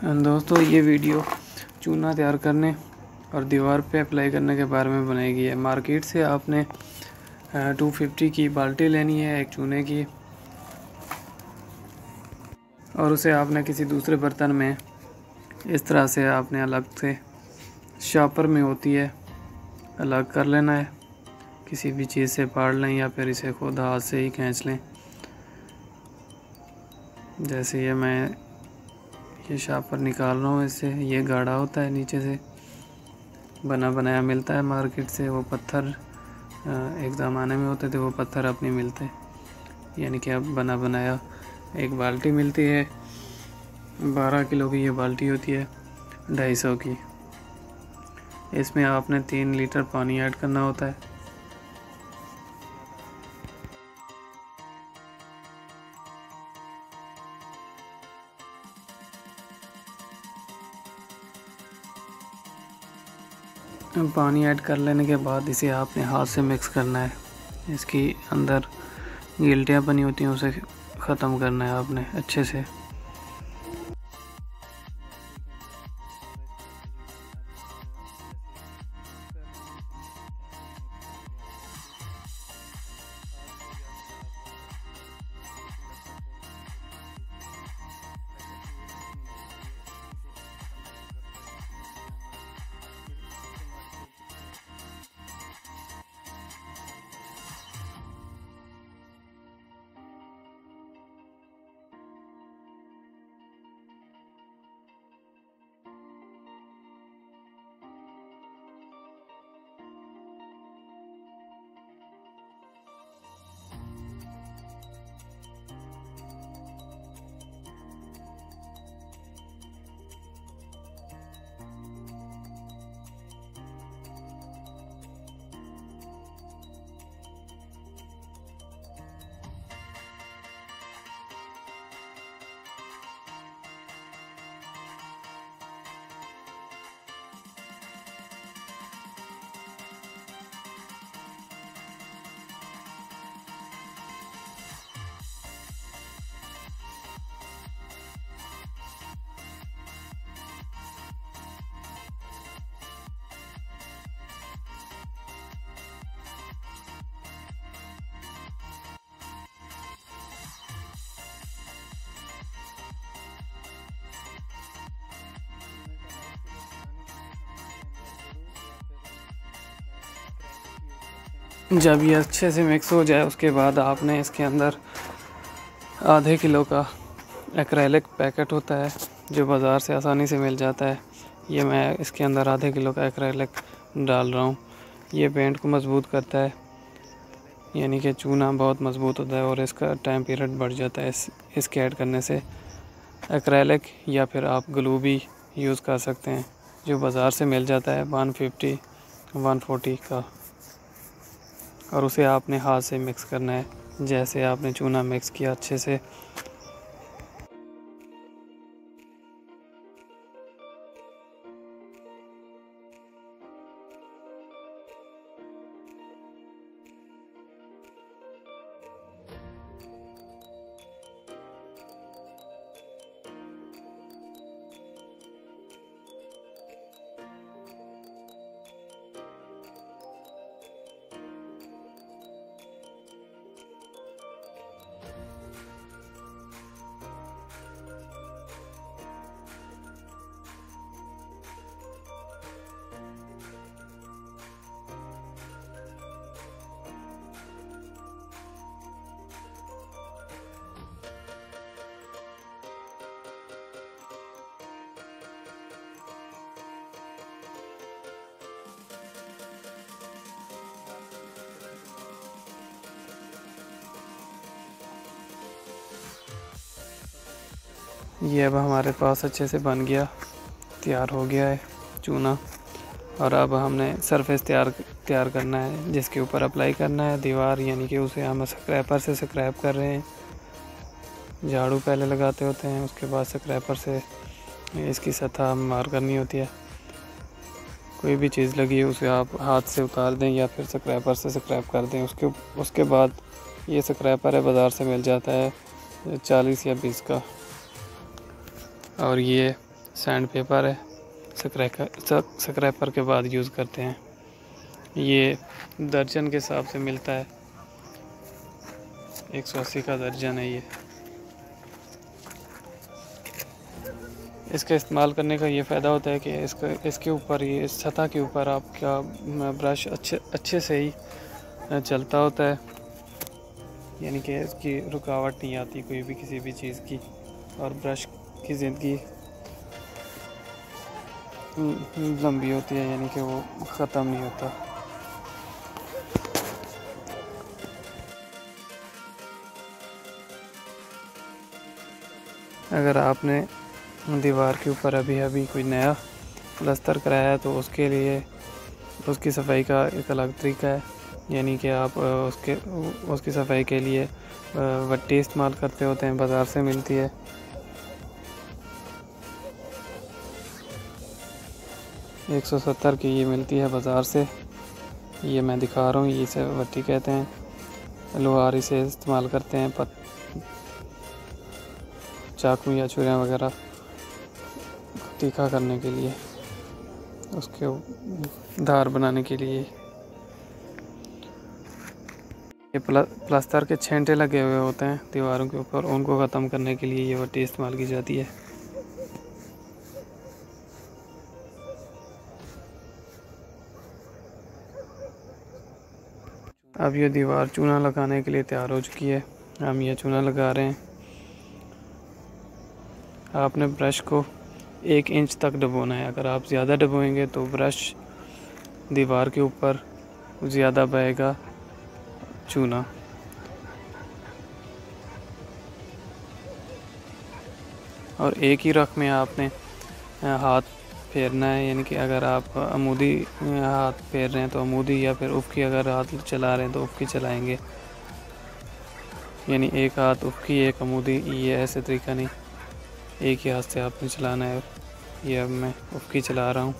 दोस्तों ये वीडियो चूना तैयार करने और दीवार पे अप्लाई करने के बारे में बनाई गई है। मार्केट से आपने 250 की बाल्टी लेनी है एक चूने की, और उसे आपने किसी दूसरे बर्तन में इस तरह से आपने अलग से शॉपर में होती है अलग कर लेना है। किसी भी चीज़ से फाड़ लें या फिर इसे खुद हाथ से ही खींच लें। जैसे ये शॉपर निकाल रहा हूँ इससे, ये गाढ़ा होता है, नीचे से बना बनाया मिलता है मार्केट से। वो पत्थर एक ज़माने में होते थे, वो पत्थर अब नहीं मिलते, यानी कि अब बना बनाया एक बाल्टी मिलती है। 12 किलो की ये बाल्टी होती है, 250 की। इसमें आपने 3 लीटर पानी ऐड करना होता है। पानी ऐड कर लेने के बाद इसे आपने हाथ से मिक्स करना है। इसकी अंदर गिल्टियाँ बनी होती हैं उसे ख़त्म करना है आपने अच्छे से। जब ये अच्छे से मिक्स हो जाए उसके बाद आपने इसके अंदर आधे किलो का एक्रेलिक पैकेट होता है जो बाज़ार से आसानी से मिल जाता है। ये मैं इसके अंदर आधे किलो का एक्रेलिक डाल रहा हूँ। ये पेंट को मज़बूत करता है, यानी कि चूना बहुत मज़बूत होता है और इसका टाइम पीरियड बढ़ जाता है इसके ऐड करने से। एक्रेलिक या फिर आप ग्लू भी यूज़ कर सकते हैं जो बाज़ार से मिल जाता है 150 140 का, और उसे आपने हाथ से मिक्स करना है जैसे आपने चूना मिक्स किया अच्छे से। ये अब हमारे पास अच्छे से बन गया, तैयार हो गया है चूना। और अब हमने सरफेस तैयार करना है जिसके ऊपर अप्लाई करना है दीवार, यानी कि उसे हम स्क्रैपर से स्क्रैप कर रहे हैं। झाड़ू पहले लगाते होते हैं, उसके बाद स्क्रैपर से इसकी सतह मार करनी होती है। कोई भी चीज़ लगी है उसे आप हाथ से उतार दें या फिर स्क्रैपर से स्क्रैप कर दें। उसके बाद ये स्क्रैपर है, बाज़ार से मिल जाता है 40 या 20 का, और ये सैंड पेपर है, स्क्रैपर के बाद यूज़ करते हैं। ये दर्जन के हिसाब से मिलता है, 180 का दर्जन है ये। इसका इस्तेमाल करने का ये फ़ायदा होता है कि इसके ऊपर, ये इस सतह के ऊपर आपका ब्रश अच्छे से ही चलता होता है, यानी कि इसकी रुकावट नहीं आती कोई भी किसी भी चीज़ की, और ब्रश की ज़िंदगी लंबी होती है, यानी कि वो ख़त्म नहीं होता। अगर आपने दीवार के ऊपर अभी कोई नया प्लास्टर कराया है तो उसके लिए उसकी सफाई का एक अलग तरीका है, यानी कि आप उसकी सफाई के लिए वट्टी इस्तेमाल करते होते हैं, बाज़ार से मिलती है। $170 की ये मिलती है बाज़ार से। ये मैं दिखा रहा हूँ, ये इसे वट्टी कहते हैं। लोहार इसे इस्तेमाल करते हैं चाकू या छुरियाँ वगैरह तीखा करने के लिए, उसके धार बनाने के लिए। ये प्लास्टर के छेंटे लगे हुए होते हैं दीवारों के ऊपर, उनको ख़त्म करने के लिए ये वट्टी इस्तेमाल की जाती है। अब ये दीवार चूना लगाने के लिए तैयार हो चुकी है, हम ये चूना लगा रहे हैं। आपने ब्रश को 1 इंच तक डुबोना है। अगर आप ज़्यादा डुबोएंगे तो ब्रश दीवार के ऊपर ज़्यादा बहेगा चूना। और एक ही रख में आपने हाथ फेरना है, यानी कि अगर आप अमूदी हाथ फेर रहे हैं तो अमूदी, या फिर उफ़की अगर हाथ चला रहे हैं तो उफ़की चलाएंगे, यानी एक हाथ उफ़की एक अमूदी, ये ऐसे तरीका नहीं, एक ही हाथ से आपने चलाना है। ये अब मैं उफ़की चला रहा हूँ।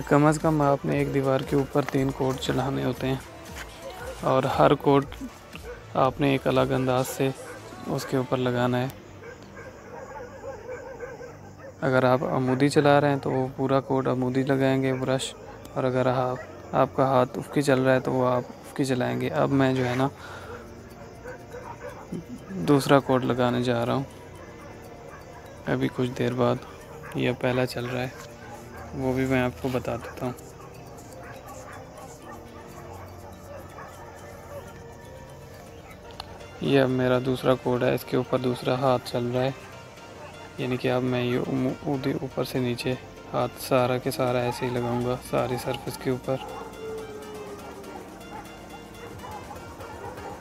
कम से कम आपने एक दीवार के ऊपर 3 कोट चढ़ाने होते हैं, और हर कोट आपने एक अलग अंदाज से उसके ऊपर लगाना है। अगर आप अमूदी चला रहे हैं तो वो पूरा कोट अमूदी लगाएंगे ब्रश, और अगर आपका हाथ उफ़की चल रहा है तो वो आप उफ़की चलाएंगे। अब मैं जो है ना दूसरा कोट लगाने जा रहा हूँ, अभी कुछ देर बाद। यह पहला चल रहा है, वो भी मैं आपको बता देता हूँ। यह अब मेरा दूसरा कोड है, इसके ऊपर दूसरा हाथ चल रहा है, यानी कि अब मैं ये ऊपर से नीचे हाथ सारा के सारा ऐसे ही लगाऊंगा सारी सरफेस के ऊपर।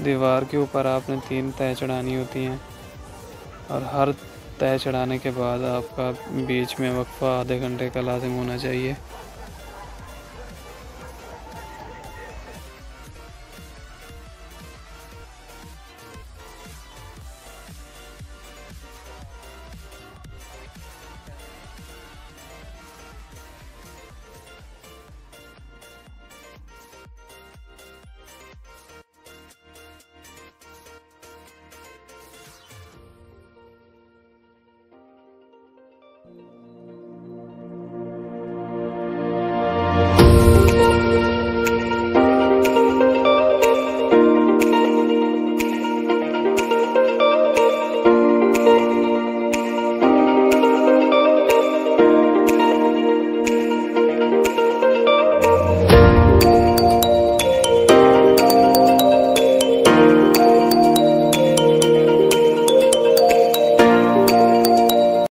दीवार के ऊपर आपने 3 तह चढ़ानी होती हैं, और हर तह चढ़ाने के बाद आपका बीच में वक्फा आधे घंटे का लाजिम होना चाहिए।